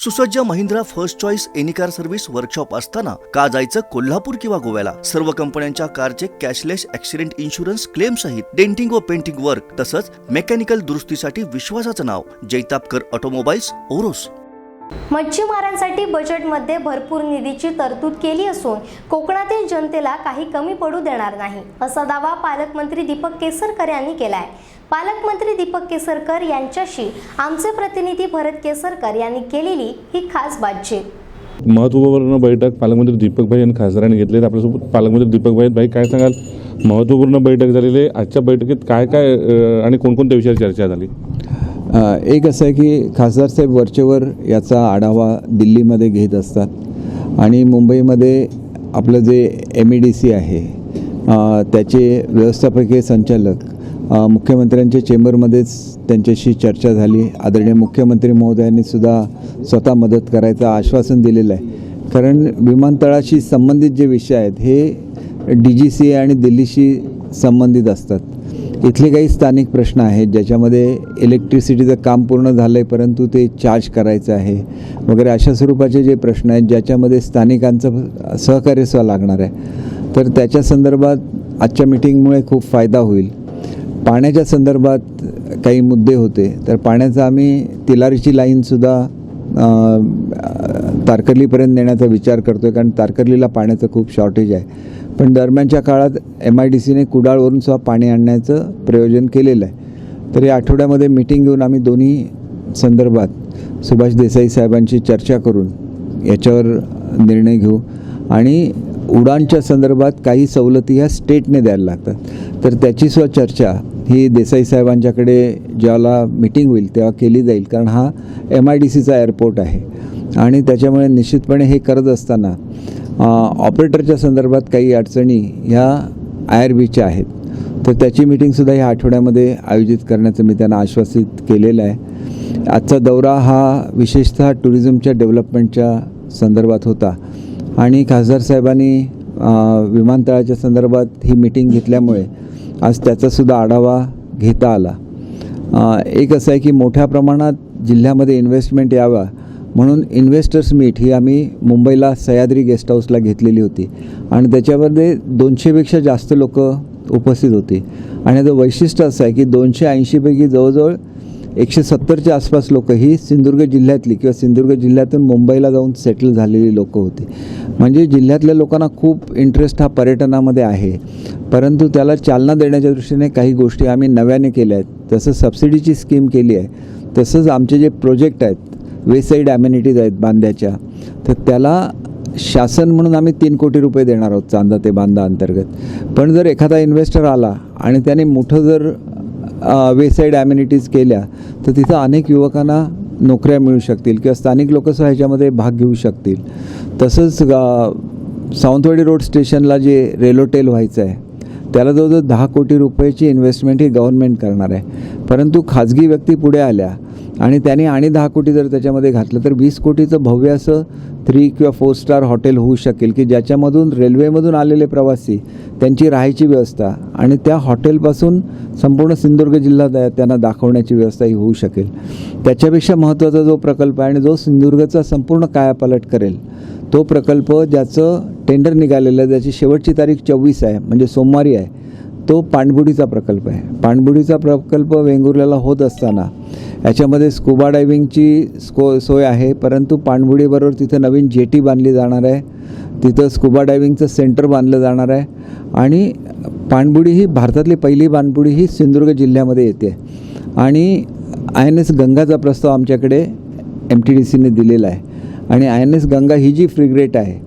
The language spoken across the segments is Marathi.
सुसज्ज Mahindra first choice any car service workshop असताना का जायचं कोल्हापूर किंवा गोव्याला? सर्व कंपन्यांच्या कारचे कॅशलेस ॲक्सिडेंट इन्शुरन्स क्लेम सहित डेंटिंग व पेंटिंग वर्क तसंच मेकॅनिकल दुरुस्तीसाठी विश्वासाचं नाव जैतापकर ऑटोमोबाईल्स ओरोस. मच्छीमारांसाठी बजेटमध्ये भरपूर निधीची तरतूद केली असून कोकणातील जनतेला काही कमी पडू देणार नाही, असा दावा पालकमंत्री दीपक केसरकर यांनी केलाय. पालकमंत्री दीपक केसरकर यांच्याशी आमचे प्रतिनिधी भरत केसरकर यांनी केलेली ही खास बातचीत. महत्त्वपूर्ण बैठक पालकमंत्री दीपक भाई आणि खासदारांनी घेतली. आपल्यासोबत पालकमंत्री दीपक भाई काय सांगाल? महत्त्वपूर्ण बैठक झालेली आहे. आजच्या बैठकीत काय काय आणि कोणकोणत्या विषयावर चर्चा झाली? एक असं आहे की खासदार साहेब वरचेवर याचा आढावा दिल्लीमध्ये घेत असतात आणि मुंबईमध्ये आपलं जे MEDC आहे त्याचे व्यवस्थापकीय संचालक मुख्यमंत्र्यांच्या चेंबरमध्येच त्यांच्याशी चर्चा झाली. आदरणीय मुख्यमंत्री महोदयांनी सुद्धा स्वतः मदत करायचं आश्वासन दिलेलं आहे. कारण विमानतळाशी संबंधित जे विषय आहेत हे DGCA आणि दिल्लीशी संबंधित असतात. इथले काही स्थानिक प्रश्न आहेत ज्याच्यामध्ये इलेक्ट्रिसिटीचं काम पूर्ण झालं आहे परंतु ते चार्ज करायचं आहे वगैरे अशा स्वरूपाचे जे प्रश्न आहेत ज्याच्यामध्ये स्थानिकांचं सहकार्य सुद्धा लागणार आहे. तर त्याच्या संदर्भात आजच्या मीटिंगमुळे खूप फायदा होईल. पाण्याच्या संदर्भात काही मुद्दे होते तर पाण्याचा आम्ही तिलारीची लाईनसुद्धा तारकर्लीपर्यंत नेण्याचा विचार करतो आहे कारण तारकर्लीला पाण्याचं खूप शॉर्टेज आहे. पण दरम्यानच्या काळात MIDCने कुडाळवरून सुद्धा पाणी आणण्याचं प्रयोजन केलेलं आहे. तर या आठवड्यामध्ये मीटिंग घेऊन आम्ही दोन्ही संदर्भात सुभाष देसाई साहेबांची चर्चा करून याच्यावर निर्णय घेऊ. आणि उडानच्या संदर्भात काही सवलती ह्या स्टेटने द्यायला लागतात तर त्याचीसुद्धा चर्चा ही देसाई साहेबांच्याकडे ज्यावेळेला मीटिंग होईल तेव्हा केली जाईल. कारण हा MIDCचा एअरपोर्ट आहे आणि त्याच्यामुळे निश्चितपणे हे करत असताना ऑपरेटरच्या संदर्भात काही अडचणी ह्या IRBच्या आहेत. तर त्याची मीटिंगसुद्धा ह्या आठवड्यामध्ये आयोजित करण्याचं मी त्यांना आश्वासित केलेलं आहे. आजचा दौरा हा विशेषतः टुरिझमच्या डेव्हलपमेंटच्या संदर्भात होता आणि खासदार साहेबांनी विमानतळाच्या संदर्भात ही मीटिंग घेतल्यामुळे आज त्याचासुद्धा आढावा घेता आला. एक असं आहे की मोठ्या प्रमाणात जिल्ह्यामध्ये इन्व्हेस्टमेंट यावा म्हणून इन्व्हेस्टर्स मीट ही आम्ही मुंबईला सह्याद्री गेस्ट हाऊसला घेतलेली होती आणि त्याच्यामध्ये 200पेक्षा जास्त लोक उपस्थित होती. आणि याचं वैशिष्ट्य असं आहे की 280 पैकी जवळजवळ 170च्या आसपास लोक ही सिंधुदुर्ग जिल्ह्यातली किंवा सिंधुदुर्ग जिल्ह्यातून मुंबईला जाऊन सेटल झालेली लोक होती. म्हणजे जिल्ह्यातल्या लोकांना खूप इंटरेस्ट हा पर्यटनामध्ये आहे परंतु त्याला चालना देण्याच्या दृष्टीने काही गोष्टी आम्ही नव्याने केल्या आहेत. तसं सबसिडीची स्कीम केली आहे. तसंच आमचे जे प्रोजेक्ट आहेत वेसाईड ॲमेनिटीज आहेत बांद्याच्या तर त्याला शासन म्हणून आम्ही 3 कोटी रुपये देणार आहोत चांदा ते बांदा अंतर्गत. पण जर एखादा इन्व्हेस्टर आला आणि त्याने मोठं जर वेसाईड ॲमेनिटीज केल्या तर तिथं अनेक युवकांना नोकऱ्या मिळू शकतील किंवा स्थानिक लोकसुद्धा ह्याच्यामध्ये भाग घेऊ शकतील. तसंच सावंतवाडी रोड स्टेशनला जे रेल्वे व्हायचं आहे त्याला जवळजवळ 10 कोटी रुपयाची इन्व्हेस्टमेंट ही गव्हर्नमेंट करणार आहे. परंतु खाजगी व्यक्ती पुढे आल्या आणि त्यांनी आणि 10 कोटी जर त्याच्यामध्ये घातलं तर 20 कोटीचं भव्य असं 3 किंवा 4 स्टार हॉटेल होऊ शकेल की ज्याच्यामधून रेल्वेमधून आलेले प्रवासी त्यांची राहायची व्यवस्था आणि त्या हॉटेलपासून संपूर्ण सिंधुदुर्ग जिल्हा त्यांना दाखवण्याची व्यवस्था ही होऊ शकेल. त्याच्यापेक्षा महत्त्वाचा जो प्रकल्प आहे आणि जो सिंधुदुर्गचा संपूर्ण कायापालट करेल तो प्रकल्प ज्याचं टेंडर निघालेलं आहे ज्याची शेवटची तारीख 24 आहे म्हणजे सोमवारी आहे तो पाणबुडीचा प्रकल्प आहे. पाणबुडीचा प्रकल्प वेंगुर्ल्याला होत असताना याच्यामध्ये स्कुबा डायव्हिंगची सोय आहे परंतु पाणबुडीबरोबर तिथं नवीन जेटी बांधली जाणार आहे. तिथं स्कुबा डायव्हिंगचं सेंटर बांधलं जाणार आहे आणि पाणबुडी ही भारतातली पहिली पाणबुडी ही सिंधुदुर्ग जिल्ह्यामध्ये येते. आणि INS गंगाचा प्रस्ताव आमच्याकडे MTDCने दिलेला आहे आणि INS गंगा ही जी फ्रिगेट आहे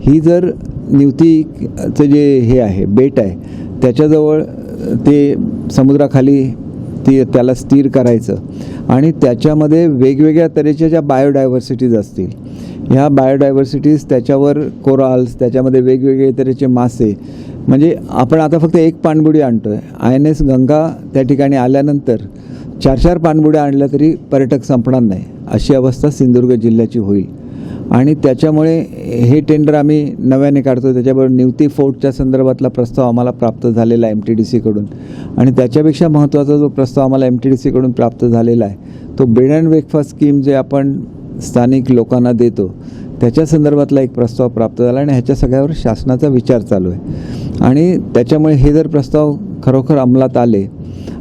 ही जर निवतीचं जे हे आहे बेट आहे त्याच्याजवळ ते समुद्राखाली त्याला स्थिर करायचं आणि त्याच्यामध्ये वेगवेगळ्या तऱ्हेच्या ज्या बायोडायव्हर्सिटीज असतील ह्या बायोडायव्हर्सिटीज त्याच्यावर कोराल्स त्याच्यामध्ये वेगवेगळे तऱ्हेचे मासे म्हणजे आपण आता फक्त एक पाणबुडी आणतो आहे. INS गंगा त्या ठिकाणी आल्यानंतर 4-4 पाणबुड्या आणल्या तरी पर्यटक संपणार नाही अशी अवस्था सिंधुदुर्ग जिल्ह्याची होईल. आणि त्याच्यामुळे हे टेंडर आम्ही नव्याने काढतो. त्याच्याबरोबर निवती फोर्टच्या संदर्भातला प्रस्ताव आम्हाला प्राप्त झालेला आहे MTDCकडून आणि त्याच्यापेक्षा महत्त्वाचा जो प्रस्ताव आम्हाला MTDCकडून प्राप्त झालेला आहे तो बेड अँड ब्रेकफास्ट स्कीम जे आपण स्थानिक लोकांना देतो त्याच्या संदर्भातला एक प्रस्ताव प्राप्त झाला आणि ह्याच्या सगळ्यावर शासनाचा विचार चालू आहे. आणि त्याच्यामुळे हे जर प्रस्ताव खरोखर अंमलात आले,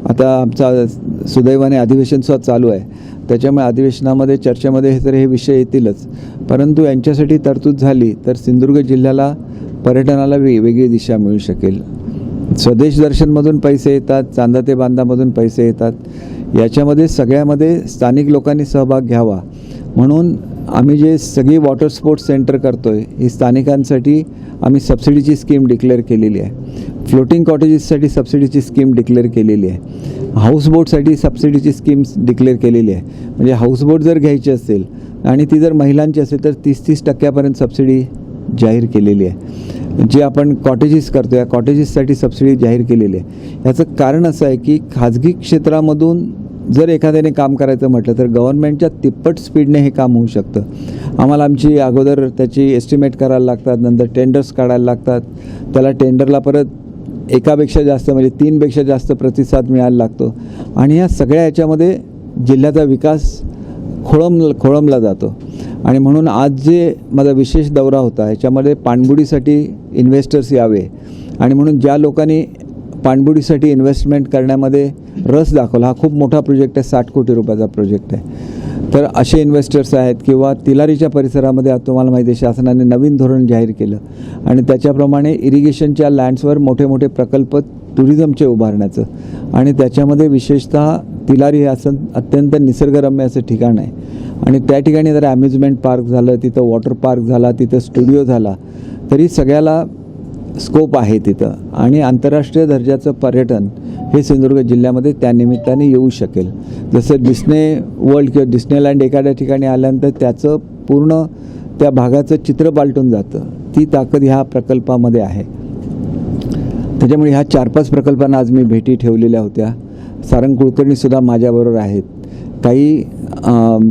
आता आमचा सुदैवाने अधिवेशनसुद्धा चालू आहे, त्याच्यामुळे अधिवेशनामध्ये चर्चेमध्ये हे विषय येतीलच. परंतु यांच्यासाठी तरतूद झाली तर सिंधुदुर्ग जिल्ह्याला पर्यटनाला वेगळी दिशा मिळू शकेल. स्वदेश दर्शनमधून पैसे येतात, चांदा ते बांधामधून पैसे येतात, याच्यामध्ये सगळ्यामध्ये स्थानिक लोकांनी सहभाग घ्यावा म्हणून आम्ही जे सगळी वॉटर स्पोर्ट्स सेंटर करतो आहे ही स्थानिकांसाठी आम्ही सबसिडीची स्कीम डिक्लेअर केलेली आहे. फ्लोटिंग कॉटेजेससाठी सबसिडीची स्कीम डिक्लेअर केलेली आहे. हाऊसबोटसाठी सबसिडीची स्कीम डिक्लेअर केलेली आहे. म्हणजे हाऊसबोट जर घ्यायची असेल आणि ती जर महिलांची असेल तर 30% सबसिडी जाहीर केलेली आहे. जे आपण कॉटेजेस करतो या कॉटेजेससाठी सबसिडी जाहीर केलेली आहे. याचं कारण असं आहे की खाजगी क्षेत्रामधून जर एखाद्याने काम करायचं म्हटलं तर गव्हर्नमेंटच्या तिप्पट स्पीडने हे काम होऊ शकतं. आम्हाला आमची अगोदर त्याची एस्टिमेट करायला लागतात, नंतर टेंडर्स काढायला लागतात, त्याला टेंडरला परत एकापेक्षा जास्त म्हणजे 3पेक्षा जास्त प्रतिसाद मिळायला लागतो आणि या सगळ्या याच्यामध्ये जिल्ह्याचा विकास खोळंबला जातो. आणि म्हणून आज जे माझा विशेष दौरा होता ह्याच्यामध्ये पाणबुडीसाठी इन्व्हेस्टर्स यावे आणि म्हणून ज्या लोकांनी पाणबुडीसाठी इन्व्हेस्टमेंट करण्यामध्ये रस दाखवला, हा खूप मोठा प्रोजेक्ट आहे, 60 कोटी रुपयाचा प्रोजेक्ट आहे, तर असे इन्व्हेस्टर्स आहेत. किंवा तिलारीच्या परिसरामध्ये आज तुम्हाला माहिती आहे शासनाने नवीन धोरण जाहीर केलं आणि त्याच्याप्रमाणे इरिगेशनच्या लँड्सवर मोठे मोठे प्रकल्प टुरिझमचे उभारण्याचं आणि त्याच्यामध्ये विशेषतः तिलारी हे असं अत्यंत निसर्गरम्य असं ठिकाण आहे आणि त्या ठिकाणी जर अम्युजमेंट पार्क झालं, तिथं वॉटर पार्क झाला, तिथं स्टुडिओ झाला तरी सगळ्याला स्कोप आहे तिथं आणि आंतरराष्ट्रीय दर्जाचं पर्यटन हे सिंधुदुर्ग जिल्ह्यामध्ये त्यानिमित्ताने येऊ शकेल. जसं डिस्ने वर्ल्ड किंवा डिस्नेलँड एखाद्या ठिकाणी आल्यानंतर त्याचं पूर्ण त्या भागाचं चित्र पालटून जातं, ती ताकद ह्या प्रकल्पामध्ये आहे. त्याच्यामुळे ह्या 4-5 प्रकल्पांना आज मी भेटी ठेवलेल्या होत्या. सारंग कुलकर्णीसुद्धा माझ्याबरोबर आहेत. काही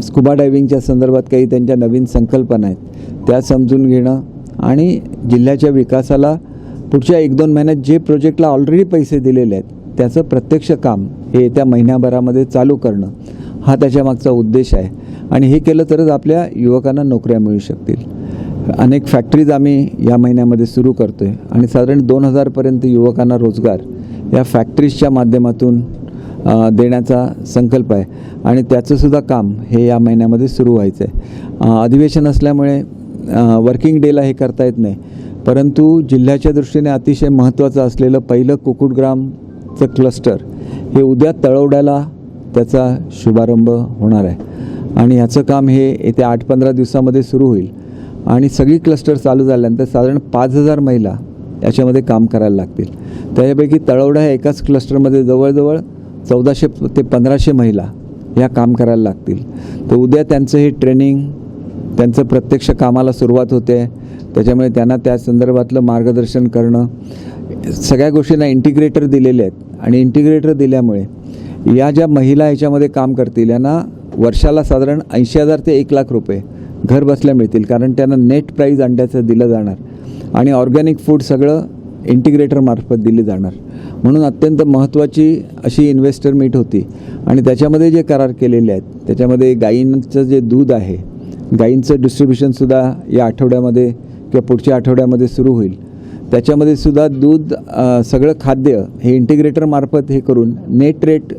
स्कुबा डायव्हिंगच्या संदर्भात काही त्यांच्या नवीन संकल्पना आहेत त्या समजून घेणं आणि जिल्ह्याच्या विकासाला पुढच्या 1-2 महिन्यात जे प्रोजेक्टला ऑलरेडी पैसे दिलेले आहेत त्याचं प्रत्यक्ष काम हे येत्या महिन्याभरामध्ये चालू करणं हा त्याच्यामागचा उद्देश आहे. आणि हे केलं तरच आपल्या युवकांना नोकऱ्या मिळू शकतील. अनेक फॅक्टरीज आम्ही या महिन्यामध्ये सुरू करतो आहे आणि साधारण 2000पर्यंत युवकांना रोजगार या फॅक्टरीजच्या माध्यमातून देण्याचा संकल्प आहे आणि त्याचंसुद्धा काम हे या महिन्यामध्ये सुरू व्हायचं आहे. अधिवेशन असल्यामुळे वर्किंग डेला हे करता येत नाही, परंतु जिल्ह्याच्या दृष्टीने अतिशय महत्त्वाचं असलेलं पहिलं कुक्कुटग्रामचं क्लस्टर हे उद्या तळवड्याला त्याचा शुभारंभ होणार आहे आणि ह्याचं काम हे येत्या 8-15 दिवसामध्ये सुरू होईल आणि सगळी क्लस्टर चालू झाल्यानंतर साधारण 5000 महिला याच्यामध्ये काम करायला लागतील. त्यापैकी तळवडा ह्या एकाच क्लस्टरमध्ये जवळजवळ 1400 ते 1500 महिला ह्या काम करायला लागतील. तर उद्या त्यांचं हे ट्रेनिंग त्यांचं प्रत्यक्ष कामाला सुरुवात होते. त्याच्यामुळे त्यांना त्या संदर्भातलं मार्गदर्शन करणं, सगळ्या गोष्टींना इंटिग्रेटर दिलेले आहेत आणि इंटिग्रेटर दिल्यामुळे या ज्या महिला ह्याच्यामध्ये काम करतील यांना वर्षाला साधारण 80,000 ते 1,00,000 रुपये घर बसल्या मिळतील, कारण त्यांना नेट प्राईज अंड्याचं दिलं जाणार आणि ऑर्गॅनिक फूड सगळं इंटिग्रेटरमार्फत दिली जाणार. म्हणून अत्यंत महत्त्वाची अशी इन्व्हेस्टर मीट होती आणि त्याच्यामध्ये जे करार केलेले आहेत त्याच्यामध्ये गायींचं जे दूध आहे, गायींचं डिस्ट्रीब्युशनसुद्धा या आठवड्यामध्ये किंवा पुढच्या आठवड्यामध्ये सुरू होईल. त्याच्यामध्ये सुद्धा दूध सगळं खाद्य हे इंटिग्रेटरमार्फत हे करून नेट रेट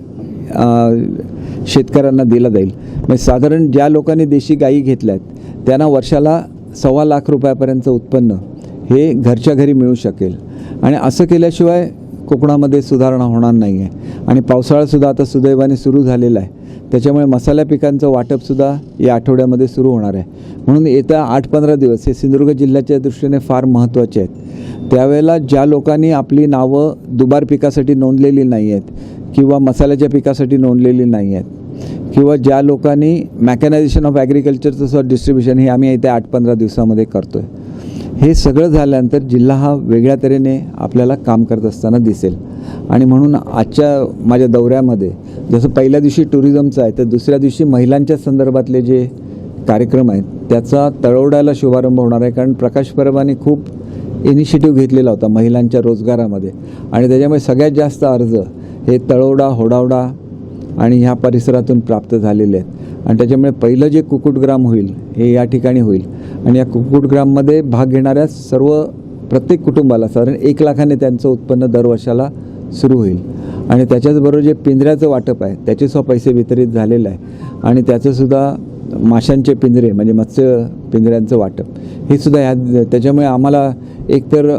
शेतकऱ्यांना दिला जाईल. म्हणजे साधारण ज्या लोकांनी देशी गायी घेतल्यात त्यांना वर्षाला 1,25,00,000 रुपयापर्यंतचं उत्पन्न हे घरच्या घरी मिळू शकेल आणि असं केल्याशिवाय कोकणामध्ये सुधारणा होणार नाही आहे. आणि पावसाळासुद्धा आता सुदैवाने सुरू झालेला आहे, त्याच्यामुळे मसाल्या पिकांचं वाटपसुद्धा या आठवड्यामध्ये सुरू होणार आहे. म्हणून येत्या 8-15 दिवस हे सिंधुदुर्ग जिल्ह्याच्या दृष्टीने फार महत्त्वाचे आहेत. त्यावेळेला ज्या लोकांनी आपली नावं दुबार पिकासाठी नोंदलेली नाही आहेत किंवा मसाल्याच्या पिकासाठी नोंदलेली नाही आहेत किंवा ज्या लोकांनी मॅकॅनायझेशन ऑफ ॲग्रिकल्चरचं सुद्धा डिस्ट्रीब्युशन हे आम्ही येत्या 8-15 दिवसामध्ये करतो आहे. हे सगळं झाल्यानंतर जिल्हा हा वेगळ्या तऱ्हेने आपल्याला काम करत असताना दिसेल. आणि म्हणून आजच्या माझ्या दौऱ्यामध्ये जसं पहिल्या दिवशी टुरिझमचं आहे तर दुसऱ्या दिवशी महिलांच्या संदर्भातले जे कार्यक्रम आहेत त्याचा तळवड्याला शुभारंभ होणार आहे. कारण प्रकाश परबांनी खूप इनिशिएटिव्ह घेतलेला होता महिलांच्या रोजगारामध्ये आणि त्याच्यामुळे सगळ्यात जास्त अर्ज हे तळवडा, होडावडा आणि ह्या परिसरातून प्राप्त झालेले आहेत. आणि त्याच्यामुळे पहिलं जे कुक्कुटग्राम होईल हे या ठिकाणी होईल आणि या कुक्कुटग्राममध्ये भाग घेणाऱ्या प्रत्येक कुटुंबाला साधारण 1 लाखाने त्यांचं उत्पन्न दरवर्षाला सुरू होईल. आणि त्याच्याचबरोबर जे पिंजऱ्याचं वाटप आहे त्याचेसुद्धा पैसे वितरित झालेलं आहे आणि त्याचंसुद्धा माशांचे पिंजरे म्हणजे मत्स्य पिंजऱ्यांचं वाटप हे सुद्धा त्याच्यामुळे आम्हाला एकतर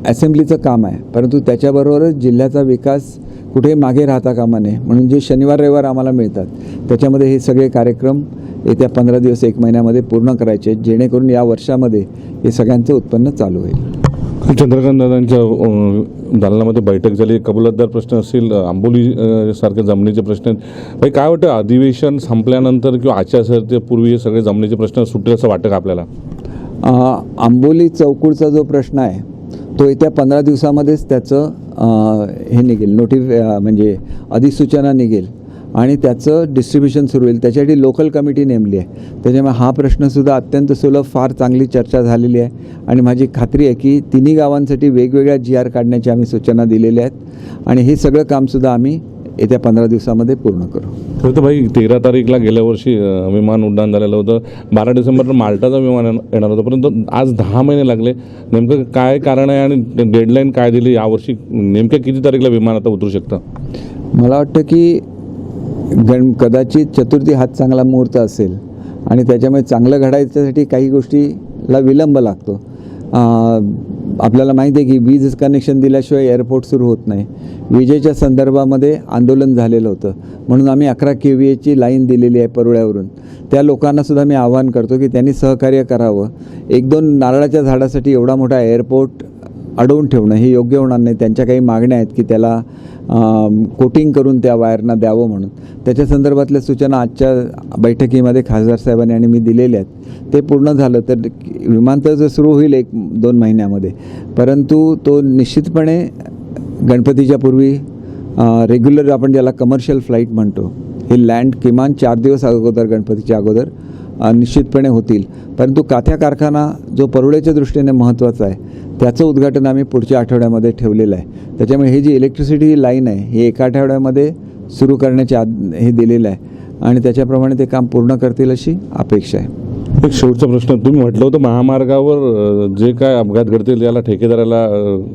असेंब्लीचं काम आहे, परंतु त्याच्याबरोबरच जिल्ह्याचा विकास कुठेही मागे राहता कामा नये म्हणून जे शनिवार रविवार आम्हाला मिळतात त्याच्यामध्ये हे सगळे कार्यक्रम येत्या 15 दिवस 1 महिन्यामध्ये पूर्ण करायचे आहेत, जेणेकरून या वर्षामध्ये हे सगळ्यांचं उत्पन्न चालू होईल. चंद्रकांत दादांच्या दालनामध्ये बैठक झाली. कबुलातदार प्रश्न असतील, आंबोली सारखे जमिनीचे प्रश्न आहेत. भाई काय वाटतं, अधिवेशन संपल्यानंतर किंवा आचारसंहितेपूर्वी हे सगळे जमिनीचे प्रश्न सुटले असं वाटतं का आपल्याला? आंबोली चौकुडचा जो प्रश्न आहे तो येत्या 15 दिवसामध्येच त्याचं हे निघेल, म्हणजे अधिसूचना निघेल आणि त्याचं डिस्ट्रीब्युशन सुरू होईल. त्याच्यासाठी लोकल कमिटी नेमली आहे. त्याच्यामुळे हा प्रश्नसुद्धा अत्यंत सुलभ, फार चांगली चर्चा झालेली आहे आणि माझी खात्री आहे की तिन्ही गावांसाठी वेगवेगळ्या GR काढण्याची आम्ही सूचना दिलेल्या आहेत आणि हे सगळं कामसुद्धा आम्ही येत्या 15 दिवसामध्ये पूर्ण करू. तर भाई 13 तारीखला गेल्या वर्षी विमान उड्डाण झालेलं होतं. 12 डिसेंबरला माल्टाचं विमान येणार होतं, परंतु आज 10 महिने लागले. नेमकं काय कारण आहे आणि डेडलाईन काय दिली यावर्षी? नेमक्या किती तारीखला विमान आता उतरू शकतं? मला वाटतं की कदाचित चतुर्थी हाच चांगला मुहूर्त असेल आणि त्याच्यामुळे चांगलं घडायच्यासाठी काही गोष्टीला विलंब लागतो. आपल्याला माहिती आहे की वीज कनेक्शन दिल्याशिवाय एअरपोर्ट सुरू होत नाही. विजेच्या संदर्भामध्ये आंदोलन झालेलं होतं म्हणून आम्ही 11 KVAची लाईन दिलेली आहे परुळ्यावरून. त्या लोकांनासुद्धा मी आवाहन करतो की त्यांनी सहकार्य करावं. 1-2 नारळाच्या झाडासाठी एवढा मोठा एअरपोर्ट अडवून ठेवणं हे योग्य होणार नाही. त्यांच्या काही मागण्या आहेत की त्याला कोटिंग करून त्या वायरना द्यावं म्हणून. त्याच्या संदर्भातल्या सूचना आजच्या बैठकीमध्ये खासदार साहेबांनी आणि मी दिलेल्या आहेत. ते पूर्ण झालं तर विमानतळ जर सुरू होईल 1-2 महिन्यामध्ये, परंतु तो निश्चितपणे गणपतीच्या पूर्वी रेग्युलर आपण ज्याला कमर्शियल फ्लाईट म्हणतो हे लँड किमान 4 दिवस अगोदर गणपतीच्या अगोदर निश्चितपणे होतील. परंतु काथ्या कारखाना जो परुळेच्या दृष्टीने महत्त्वाचा आहे त्याचं उद्घाटन आम्ही पुढच्या आठवड्यामध्ये ठेवलेलं आहे. त्याच्यामुळे ही जी इलेक्ट्रिसिटी लाईन आहे ही 1 आठवड्यामध्ये सुरू करण्याचे हे दिलेलं आहे आणि त्याच्याप्रमाणे ते काम पूर्ण करतील अशी अपेक्षा आहे. एक शेवटचा प्रश्न, तुम्ही म्हटलं होतं महामार्गावर जे काय अपघात घडतील त्याला ठेकेदाराला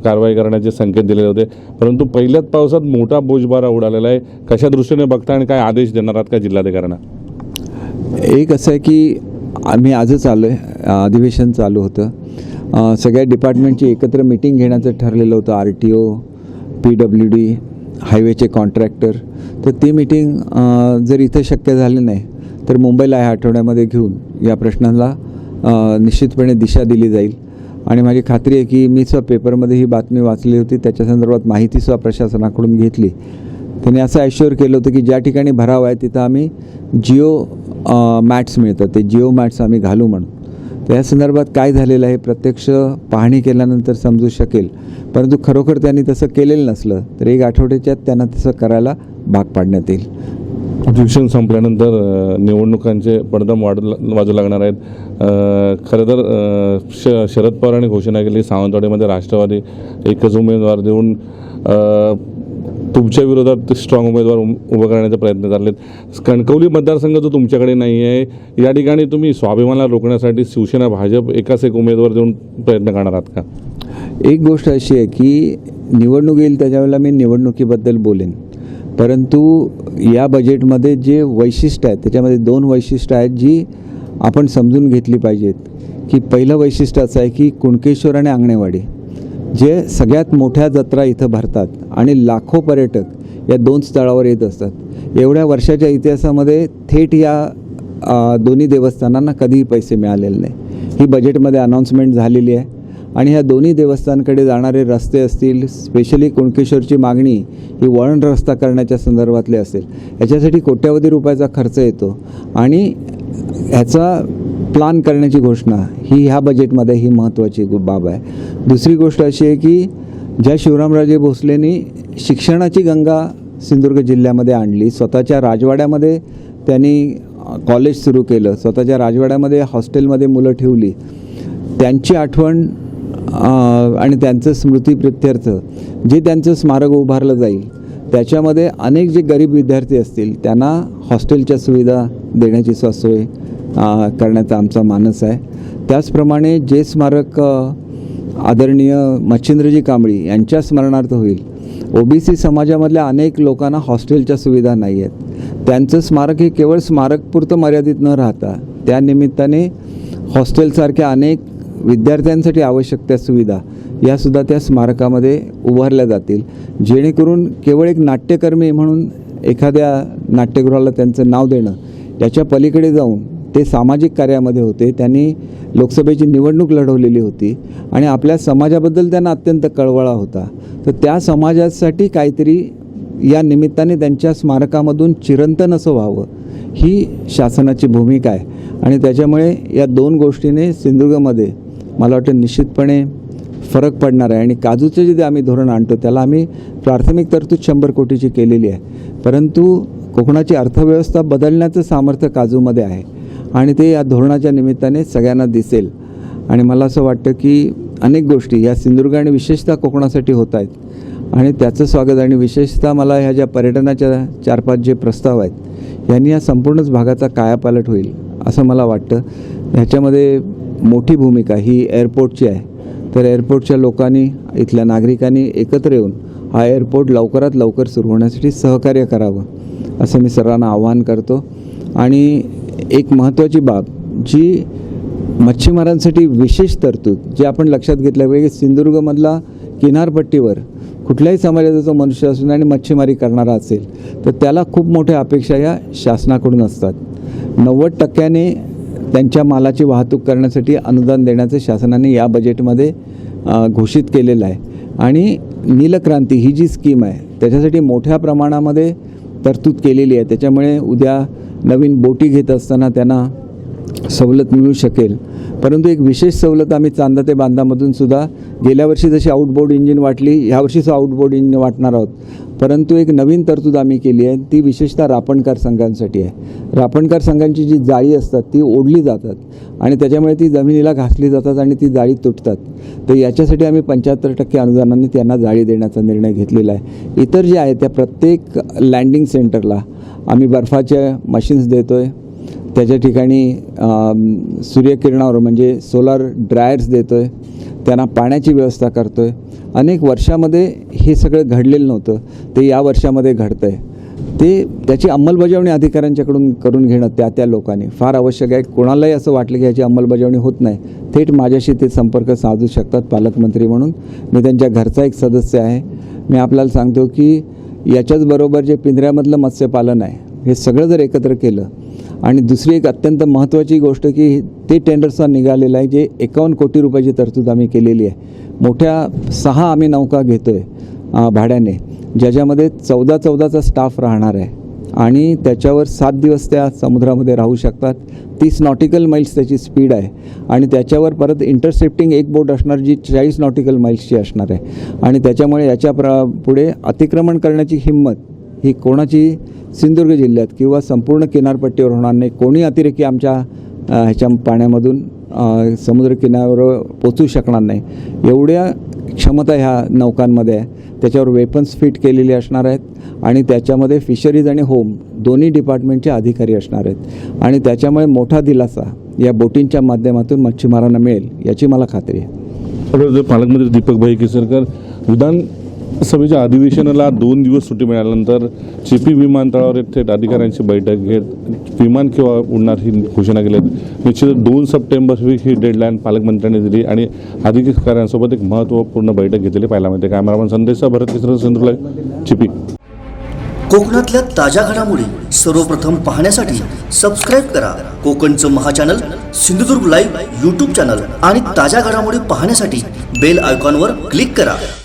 कारवाई करण्याचे संकेत दिलेले होते, परंतु पहिल्याच पावसात मोठा बोजबारा उडालेला आहे. कशा दृष्टीने बघता आणि काय आदेश देणार आहात का जिल्हाधिकाऱ्यांना? एक असं आहे की आम्ही आजच आलो आहे, अधिवेशन चालू होतं. सगळ्या डिपार्टमेंटची एकत्र मीटिंग घेण्याचं ठरलेलं होतं. RTO, PWD, हायवेचे कॉन्ट्रॅक्टर. तर ती मीटिंग जर इथं शक्य झाली नाही तर मुंबईला ह्या आठवड्यामध्ये घेऊन या प्रश्नाला निश्चितपणे दिशा दिली जाईल. आणि माझी खात्री आहे की मी सुद्धा पेपरमध्ये ही बातमी वाचली होती, त्याच्या संदर्भात माहितीसुद्धा प्रशासनाकडून घेतली. त्यांनी असं ॲश्युअर केलं होतं की ज्या ठिकाणी भराव आहे तिथं आम्ही मॅट्स मिळतात, ते जिओ मॅट्स आम्ही घालू म्हणून. तर या संदर्भात काय झालेलं आहे प्रत्यक्ष पाहणी केल्यानंतर समजू शकेल. परंतु खरोखर त्यांनी तसं केलेलं नसलं तर 1 आठवड्याच्यात त्यांना तसं करायला भाग पाडण्यात येईल. अधिवेशन संपल्यानंतर निवडणुकांचे पडदम वाजू लागणार आहेत. खरं तर शरद पवारांनी घोषणा केली सावंतवाडीमध्ये राष्ट्रवादी एकच उमेदवार देऊन तुमच्या विरोधात स्ट्रॉंग उमेदवार उभं करण्याचा प्रयत्न चाललेत. कणकवली मतदारसंघ जो तुमच्याकडे नाही आहे या ठिकाणी तुम्ही स्वाभिमानाला रोखण्यासाठी शिवसेना भाजप एकाच एक उमेदवार देऊन प्रयत्न करणार आहात का? एक गोष्ट अशी आहे की निवडणूक येईल त्याच्यावेळेला मी निवडणुकीबद्दल बोलेन, परंतु या बजेटमध्ये जे वैशिष्ट्य आहेत त्याच्यामध्ये 2 वैशिष्ट्य आहेत जी आपण समजून घेतली पाहिजेत. की पहिलं वैशिष्ट्य असं आहे की कुणकेश्वर आणि आंगणेवाडी जे सगळ्यात मोठ्या जत्रा इथं भरतात आणि लाखो पर्यटक या 2 स्थळावर येत असतात. एवढ्या वर्षाच्या इतिहासामध्ये थेट या दोन्ही देवस्थानांना कधीही पैसे मिळालेले नाही. ही बजेटमध्ये अनाऊन्समेंट झालेली आहे आणि ह्या दोन्ही देवस्थानकडे जाणारे रस्ते असतील, स्पेशली कुणकेश्वरची मागणी ही वळण रस्ता करण्याच्या संदर्भातले असेल, याच्यासाठी कोट्यवधी रुपयाचा खर्च येतो आणि ह्याचा प्लान करण्याची घोषणा ही ह्या बजेटमध्ये ही महत्त्वाची बाब आहे. दुसरी गोष्ट अशी आहे की ज्या शिवरामराजे भोसलेंनी शिक्षणाची गंगा सिंधुदुर्ग जिल्ह्यामध्ये आणली, स्वतःच्या राजवाड्यामध्ये त्यांनी कॉलेज सुरू केलं, स्वतःच्या राजवाड्यामध्ये हॉस्टेलमध्ये मुलं ठेवली, त्यांची आठवण आणि त्यांचं स्मृतिप्रित्यर्थ जे त्यांचं स्मारक उभारलं जाईल त्याच्यामध्ये अनेक जे गरीब विद्यार्थी असतील त्यांना हॉस्टेलच्या सुविधा देण्याची सोय करण्याचा आमचा मानस आहे. त्याचप्रमाणे जे स्मारक आदरणीय मच्छिंद्रजी कांबळी यांच्या स्मरणार्थ होईल. OBC समाजामधल्या अनेक लोकांना हॉस्टेलच्या सुविधा नाही आहेत. त्यांचं स्मारक हे केवळ स्मारकपुरतं मर्यादित न राहता त्यानिमित्ताने हॉस्टेलसारख्या अनेक विद्यार्थ्यांसाठी आवश्यक त्या सुविधा यासुद्धा त्या स्मारकामध्ये उभारल्या जातील, जेणेकरून केवळ एक नाट्यकर्मी म्हणून एखाद्या नाट्यगृहाला त्यांचं नाव देणं याच्या पलीकडे जाऊन ते सामाजिक कार्यामध्ये होते. त्यांनी लोकसभेची निवडणूक लढवलेली होती आणि आपल्या समाजाबद्दल त्यांना अत्यंत कळवळा होता. तर त्या समाजासाठी काहीतरी या निमित्ताने त्यांच्या स्मारकामधून चिरंतन असं व्हावं ही शासनाची भूमिका आहे. आणि त्याच्यामुळे या दोन गोष्टीने सिंधुदुर्गमध्ये मला वाटतं निश्चितपणे फरक पडणार आहे. आणि काजूचं जे आम्ही धोरण आणतो त्याला आम्ही प्राथमिक तरतूद 100 कोटीची केलेली आहे, परंतु कोकणाची अर्थव्यवस्था बदलण्याचं सामर्थ्य काजूमध्ये आहे आणि ते या धोरणाच्या निमित्ताने सगळ्यांना दिसेल. आणि मला असं वाटतं की अनेक गोष्टी या सिंधुदुर्ग आणि विशेषतः कोकणासाठी होत आहेत आणि त्याचं स्वागत. आणि विशेषतः मला ह्या ज्या पर्यटनाच्या 4-5 जे प्रस्ताव आहेत यांनी या संपूर्णच भागाचा कायापालट होईल असं मला वाटतं. ह्याच्यामध्ये मोठी भूमिका ही एअरपोर्टची आहे. तर एअरपोर्टच्या लोकांनी, इथल्या नागरिकांनी एकत्र येऊन हा एअरपोर्ट लवकरात लवकर सुरू होण्यासाठी सहकार्य करावं असं मी सर्वांना आवाहन करतो. आणि एक महत्त्वाची बाब जी मच्छीमारांसाठी विशेष तरतूद जे आपण लक्षात घेतलं पाहिजे, सिंधुदुर्गमधला किनारपट्टीवर कुठल्याही समाजाचा जो मनुष्य असून आणि मच्छीमारी करणारा असेल तर त्याला खूप मोठ्या अपेक्षा या शासनाकडून असतात. 90% त्यांच्या मालाची वाहतूक करण्यासाठी अनुदान देण्याचं शासनाने या बजेटमध्ये घोषित केलेलं आहे. आणि नीलक्रांती ही जी स्कीम आहे त्याच्यासाठी मोठ्या प्रमाणामध्ये तरतूद केलेली आहे. त्याच्यामुळे उद्या नवीन बोटी घेत असताना त्यांना सवलत मिळू शकेल. परंतु एक विशेष सवलत आम्ही चांदा ते बांधामधून सुद्धा गेल्या वर्षी जशी आउटबोर्ड इंजिन वाटली ह्यावर्षीच आउटबोर्ड इंजिन वाटणार आहोत. परंतु एक नवीन तरतूद आम्ही केली आहे ती विशेषतः रापणकार संघांसाठी आहे. रापणकार संघांची जी जाळी असतात ती ओढली जातात आणि त्याच्यामुळे ती जमिनीला घासली जातात आणि ती जाळी तुटतात. तर याच्यासाठी आम्ही 75% अनुदानाने त्यांना जाळी देण्याचा निर्णय घेतलेला आहे. इतर जे आहे त्या प्रत्येक लँडिंग सेंटरला आम्ही बर्फाच्या मशीन्स देतो आहे. त्याच्या ठिकाणी सूर्यकिरणावर म्हणजे सोलार ड्रायर्स देतो आहे. त्यांना पाण्याची व्यवस्था करतो आहे. अनेक वर्षामध्ये हे सगळं घडलेलं नव्हतं, ते या वर्षामध्ये घडतं आहे. ते त्याची अंमलबजावणी अधिकाऱ्यांच्याकडून करून घेणं त्या लोकांनी फार आवश्यक आहे. कोणालाही असं वाटलं की याची अंमलबजावणी होत नाही, थेट माझ्याशी ते संपर्क साधू शकतात. पालकमंत्री म्हणून मी त्यांच्या घरचा एक सदस्य आहे. मी आपल्याला सांगतो की याच्याचबरोबर जे पिंजऱ्यामधलं मत्स्यपालन आहे हे सगळं जर एकत्र केलं आणि दुसरी एक अत्यंत महत्त्वाची गोष्ट की ते टेंडरचा निघालेलं आहे जे 51 कोटी रुपयाची तरतूद आम्ही केलेली आहे. मोठ्या 6 आम्ही नौका घेतो आहे भाड्याने, ज्याच्यामध्ये 14चा स्टाफ राहणार आहे आणि त्याच्यावर 7 दिवस त्या समुद्रामध्ये राहू शकतात. 30 नॉटिकल माईल्स त्याची स्पीड आहे आणि त्याच्यावर परत इंटरसेप्टिंग एक बोट असणार जी 40 नॉटिकल माईल्सची असणार आहे. आणि त्याच्यामुळे याच्या पुढे अतिक्रमण करण्याची हिंमत ही कोणाची सिंधुदुर्ग जिल्ह्यात किंवा संपूर्ण किनारपट्टीवर होणार नाही. कोणी अतिरेकी आमच्या ह्याच्या पाण्यामधून समुद्र किनाऱ्यावर पोचू शकणार नाही. एवढ्या क्षमता ह्या नौकांमध्ये आहे. त्याच्यावर वेपन्स फिट केलेले असणार आहेत आणि त्याच्यामध्ये फिशरीज आणि होम दोन्ही डिपार्टमेंटचे अधिकारी असणार आहेत आणि त्याच्यामुळे मोठा दिलासा या बोटींच्या माध्यमातून मच्छीमारांना मिळेल याची मला खात्री आहे. पालकमंत्री दीपकभाई केसरकर विधानसभेच्या अधिवेशनाला 2 दिवस सुट्टी मिळाल्यानंतर चिपी विमानतळावर थेट अधिकाऱ्यांची बैठक घेत विमान केव्हा उडणार ही घोषणा केली. निश्चित 2 सप्टेंबर ही डेडलाईन पालकमंत्र्यांनी दिली आणि अधिकाऱ्यांसोबत एक महत्त्वपूर्ण बैठक घेतलेली पाहायला मिळते. कॅमेरामन संदेशा भरत केसरकर, सिंधुदुर्ग, चिपी. कोकणातल्या ताज्या घडामोडी सर्वप्रथम पाहण्यासाठी सबस्क्राईब करा कोकणचं महाचॅनल सिंधुदुर्ग लाईव्ह यूट्यूब चॅनल आणि ताज्या घडामोडी पाहण्यासाठी बेल आयकॉनवर क्लिक करा.